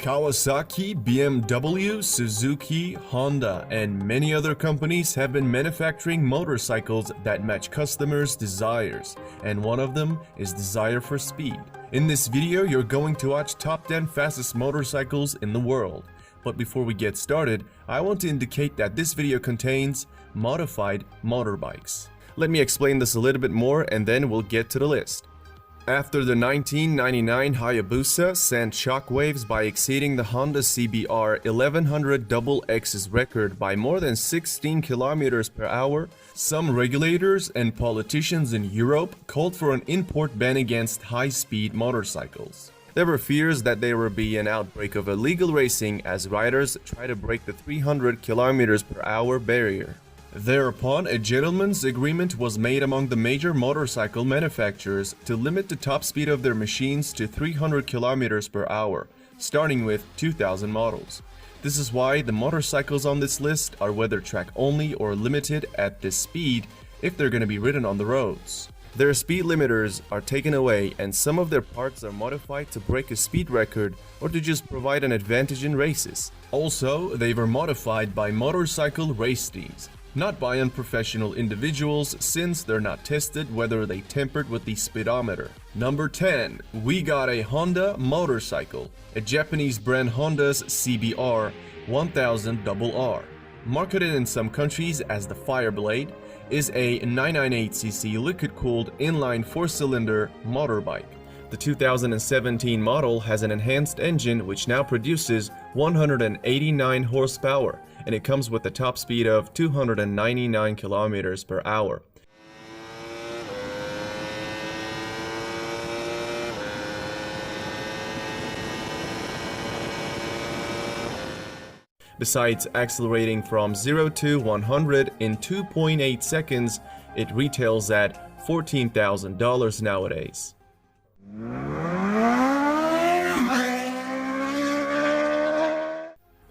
Kawasaki, BMW, Suzuki, Honda, and many other companies have been manufacturing motorcycles that match customers' desires, and one of them is desire for speed. In this video, you're going to watch top 10 fastest motorcycles in the world. But before we get started, I want to indicate that this video contains modified motorbikes. Let me explain this a little bit more and then we'll get to the list. After the 1999 Hayabusa sent shockwaves by exceeding the Honda CBR 1100 XX's record by more than 16 kilometers per hour, some regulators and politicians in Europe called for an import ban against high-speed motorcycles. There were fears that there would be an outbreak of illegal racing as riders try to break the 300 kilometers per hour barrier. Thereupon, a gentleman's agreement was made among the major motorcycle manufacturers to limit the top speed of their machines to 300 kilometers per hour, starting with 2000 models. This is why the motorcycles on this list are weather track only or limited at this speed if they're going to be ridden on the roads. Their speed limiters are taken away and some of their parts are modified to break a speed record or to just provide an advantage in races. Also, they were modified by motorcycle race teams, not by unprofessional individuals, since they're not tested whether they tampered with the speedometer. Number 10. We got a Honda motorcycle, a Japanese brand Honda's CBR 1000 RR. Marketed in some countries as the Fireblade, is a 998cc liquid-cooled inline 4-cylinder motorbike. The 2017 model has an enhanced engine which now produces 189 horsepower, and it comes with a top speed of 299 kilometers per hour. Besides accelerating from 0 to 100 in 2.8 seconds, it retails at $14,000 nowadays.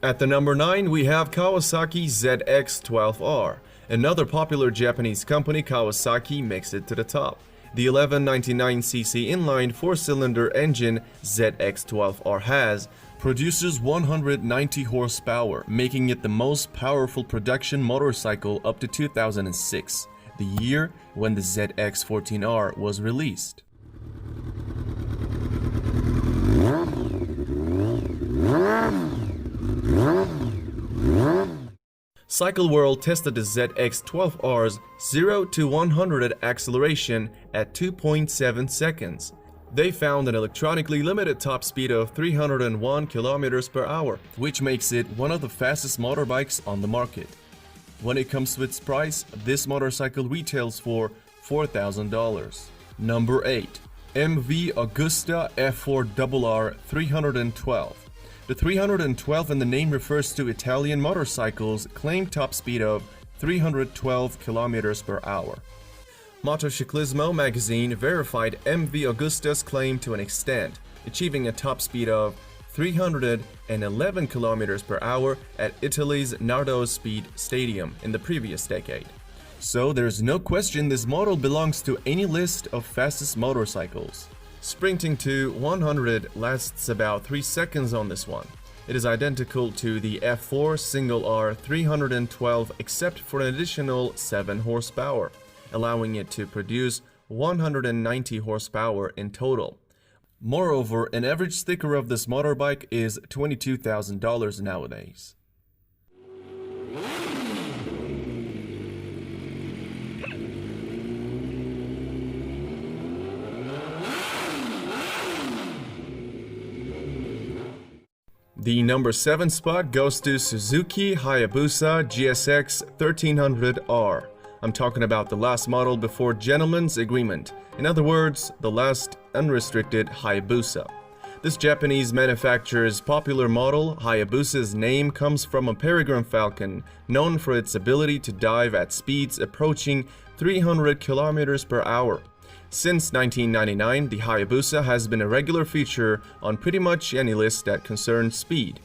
At the number 9, we have Kawasaki ZX-12R. Another popular Japanese company, Kawasaki, makes it to the top. The 1199cc inline 4-cylinder engine ZX-12R produces 190 horsepower, making it the most powerful production motorcycle up to 2006, the year when the ZX-14R was released. Cycle World tested the ZX-12R's 0 to 100 acceleration at 2.7 seconds. They found an electronically limited top speed of 301 kilometers per hour, which makes it one of the fastest motorbikes on the market. When it comes to its price, this motorcycle retails for $4,000. Number 8. MV Agusta F4RR 312. The 312 in the name refers to Italian motorcycles' claimed top speed of 312 kilometers per hour. Motociclismo magazine verified MV Agusta's claim to an extent, achieving a top speed of 311 kilometers per hour at Italy's Nardo Speed Stadium in the previous decade. So there's no question this model belongs to any list of fastest motorcycles. Sprinting to 100 lasts about 3 seconds on this one. It is identical to the F4 single R 312 except for an additional 7 horsepower, allowing it to produce 190 horsepower in total. Moreover, an average sticker of this motorbike is $22,000 nowadays. The number 7 spot goes to Suzuki Hayabusa GSX 1300R. I'm talking about the last model before gentleman's agreement. In other words, the last unrestricted Hayabusa. This Japanese manufacturer's popular model, Hayabusa's name comes from a peregrine falcon known for its ability to dive at speeds approaching 300 kilometers per hour. Since 1999, the Hayabusa has been a regular feature on pretty much any list that concerns speed.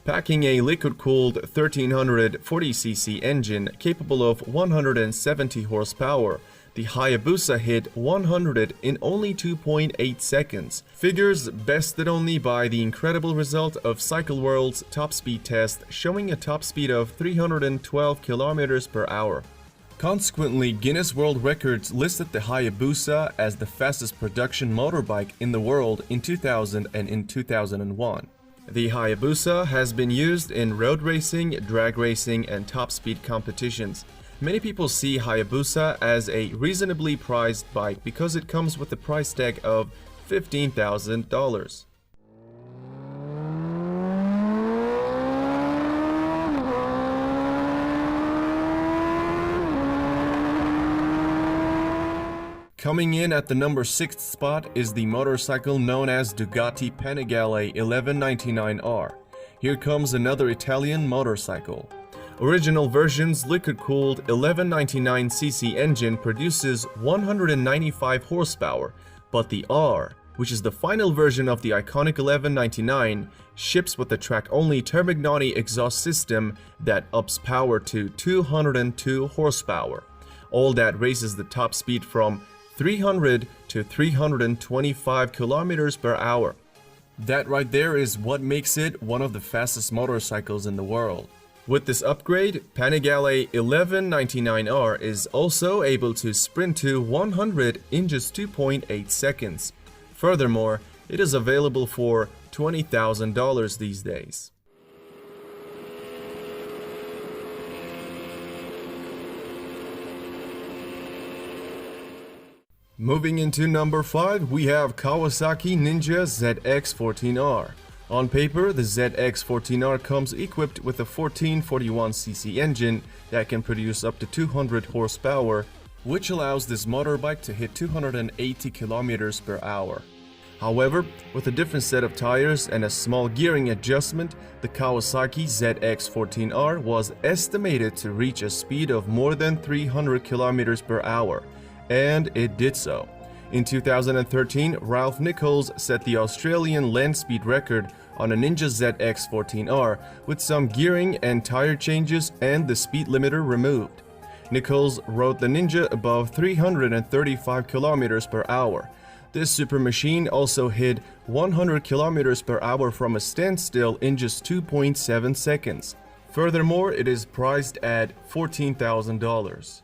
Packing a liquid-cooled 1340cc engine capable of 170 horsepower, The Hayabusa hit 100 in only 2.8 seconds, figures bested only by the incredible result of Cycle World's top speed test showing a top speed of 312 km per hour. Consequently, Guinness World Records listed the Hayabusa as the fastest production motorbike in the world in 2000 and in 2001. The Hayabusa has been used in road racing, drag racing, and top speed competitions. Many people see Hayabusa as a reasonably priced bike because it comes with a price tag of $15,000. Coming in at the number 6th spot is the motorcycle known as Ducati Panigale 1199R. Here comes another Italian motorcycle. Original version's liquid-cooled 1199cc engine produces 195 horsepower, but the R, which is the final version of the iconic 1199, ships with a track-only Termignotti exhaust system that ups power to 202 horsepower. All that raises the top speed from 300 to 325 kilometers per hour. That right there is what makes it one of the fastest motorcycles in the world. With this upgrade, Panigale 1199R is also able to sprint to 100 in just 2.8 seconds. Furthermore, it is available for $20,000 these days. Moving into number 5, we have Kawasaki Ninja ZX-14R. On paper, the ZX-14R comes equipped with a 1441cc engine that can produce up to 200 horsepower, which allows this motorbike to hit 280 kilometers per hour. However, with a different set of tires and a small gearing adjustment, the Kawasaki ZX-14R was estimated to reach a speed of more than 300 kilometers per hour. And it did so. In 2013, Ralph Nichols set the Australian land speed record on a Ninja ZX-14R with some gearing and tire changes and the speed limiter removed. Nichols rode the Ninja above 335 kilometers per hour. This super machine also hit 100 kilometers per hour from a standstill in just 2.7 seconds. Furthermore, it is priced at $14,000.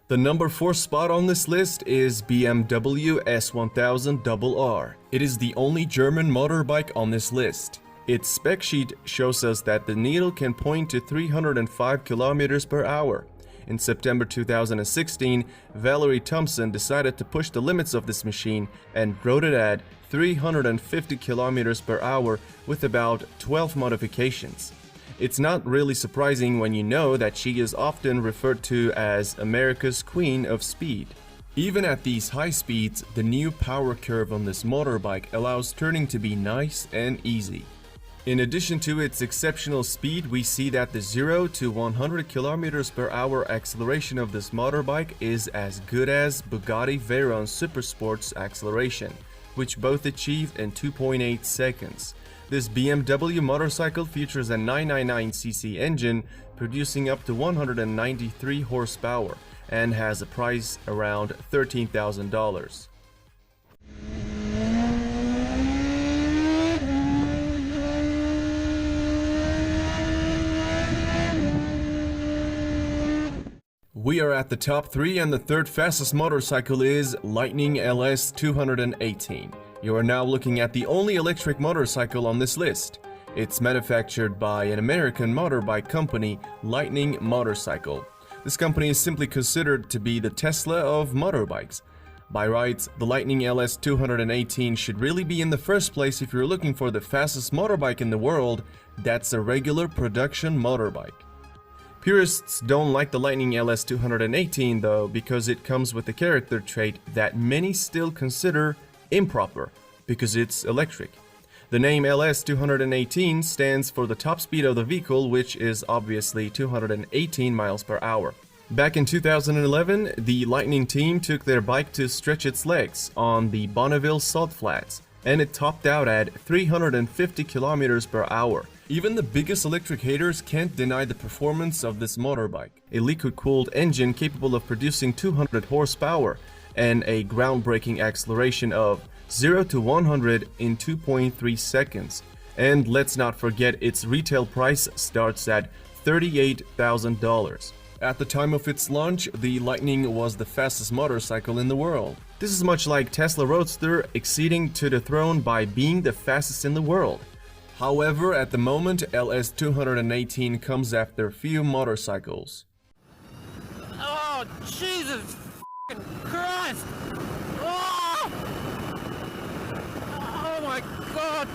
The number 4 spot on this list is BMW S1000RR. It is the only German motorbike on this list. Its spec sheet shows us that the needle can point to 305 kilometers per hour. In September 2016, Valerie Thompson decided to push the limits of this machine and wrote it at 350 kilometers per hour with about 12 modifications. It's not really surprising when you know that she is often referred to as America's Queen of Speed. Even at these high speeds, the new power curve on this motorbike allows turning to be nice and easy. In addition to its exceptional speed, we see that the 0 to 100 km per hour acceleration of this motorbike is as good as Bugatti Veyron Supersport's acceleration, which both achieved in 2.8 seconds. This BMW motorcycle features a 999cc engine producing up to 193 horsepower and has a price around $13,000. We are at the top 3 and the third fastest motorcycle is Lightning LS 218. You are now looking at the only electric motorcycle on this list. It's manufactured by an American motorbike company, Lightning Motorcycle. This company is simply considered to be the Tesla of motorbikes. By rights, the Lightning LS 218 should really be in the first place if you're looking for the fastest motorbike in the world that's a regular production motorbike. Purists don't like the Lightning LS 218 though because it comes with a character trait that many still consider improper because it's electric. The name LS 218 stands for the top speed of the vehicle, which is obviously 218 miles per hour. Back in 2011, the Lightning team took their bike to stretch its legs on the Bonneville Salt Flats, and it topped out at 350 kilometers per hour. Even the biggest electric haters can't deny the performance of this motorbike. A liquid-cooled engine capable of producing 200 horsepower and a groundbreaking acceleration of 0 to 100 in 2.3 seconds. And let's not forget its retail price starts at $38,000. At the time of its launch, the Lightning was the fastest motorcycle in the world. This is much like Tesla Roadster acceding to the throne by being the fastest in the world. However, at the moment, LS218 comes after few motorcycles. Oh, Jesus f***ing Christ! Oh! Oh my God!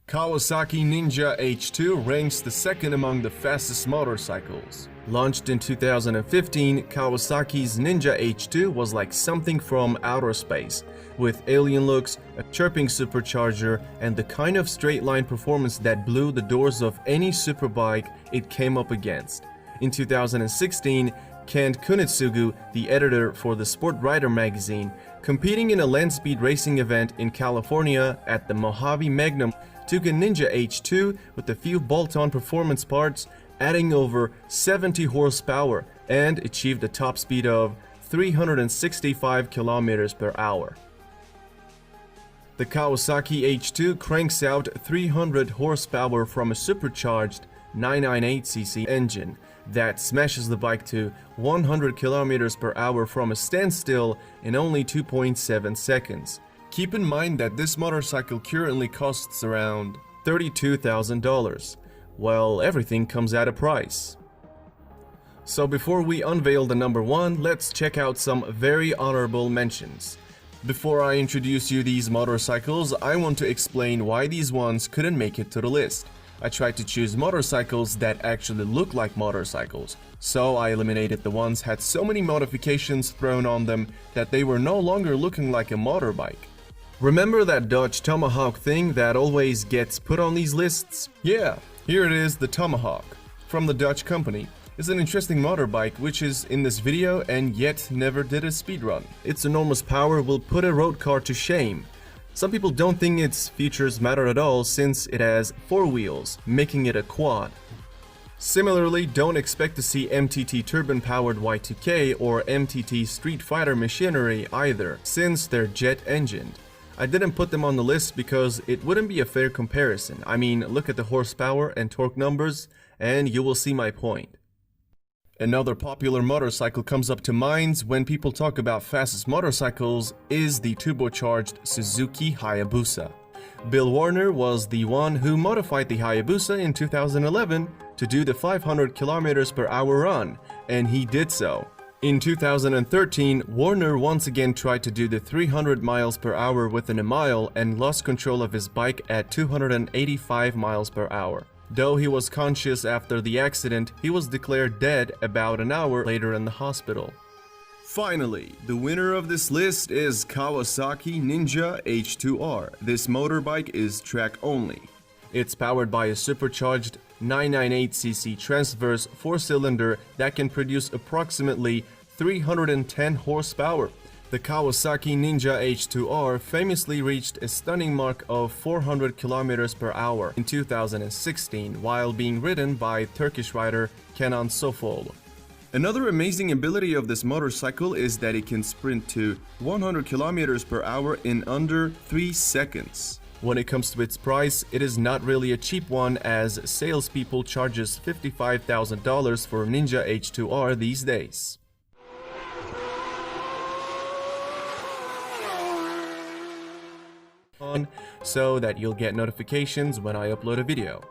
Kawasaki Ninja H2 ranks the second among the fastest motorcycles. Launched in 2015, Kawasaki's Ninja H2 was like something from outer space, with alien looks, a chirping supercharger, and the kind of straight-line performance that blew the doors of any superbike it came up against. In 2016, Kent Kunitsugu, the editor for the Sport Rider magazine, competing in a land speed racing event in California at the Mojave Magnum, took a Ninja H2 with a few bolt-on performance parts, adding over 70 horsepower, and achieved a top speed of 365 kilometers per hour. The Kawasaki H2 cranks out 300 horsepower from a supercharged 998cc engine that smashes the bike to 100 kilometers per hour from a standstill in only 2.7 seconds. Keep in mind that this motorcycle currently costs around $32,000. Well, everything comes at a price. So before we unveil the number one, let's check out some very honorable mentions. Before I introduce you these motorcycles, I want to explain why these ones couldn't make it to the list. I tried to choose motorcycles that actually look like motorcycles, so I eliminated the ones had so many modifications thrown on them that they were no longer looking like a motorbike. Remember that Dodge Tomahawk thing that always gets put on these lists? Yeah, here it is, the Tomahawk, from the Dodge company. It's an interesting motorbike which is in this video and yet never did a speedrun. Its enormous power will put a road car to shame. Some people don't think its features matter at all since it has 4 wheels, making it a quad. Similarly, don't expect to see MTT turbine-powered Y2K or MTT Street Fighter machinery either, since they're jet-engined. I didn't put them on the list because it wouldn't be a fair comparison. I mean, look at the horsepower and torque numbers and you will see my point. Another popular motorcycle comes up to mind when people talk about fastest motorcycles is the turbocharged Suzuki Hayabusa. Bill Warner was the one who modified the Hayabusa in 2011 to do the 500 km per hour run, and he did so. In 2013, Warner once again tried to do the 300 miles per hour within a mile and lost control of his bike at 285 miles per hour. Though he was conscious after the accident, he was declared dead about an hour later in the hospital. Finally, the winner of this list is Kawasaki Ninja H2R. This motorbike is track only. It's powered by a supercharged 998cc transverse 4-cylinder that can produce approximately 310 horsepower. The Kawasaki Ninja H2R famously reached a stunning mark of 400 km per hour in 2016 while being ridden by Turkish rider Kenan Sofuoğlu. Another amazing ability of this motorcycle is that it can sprint to 100 km per hour in under 3 seconds. When it comes to its price, it is not really a cheap one as salespeople charges $55,000 for Ninja H2R these days. So that you'll get notifications when I upload a video.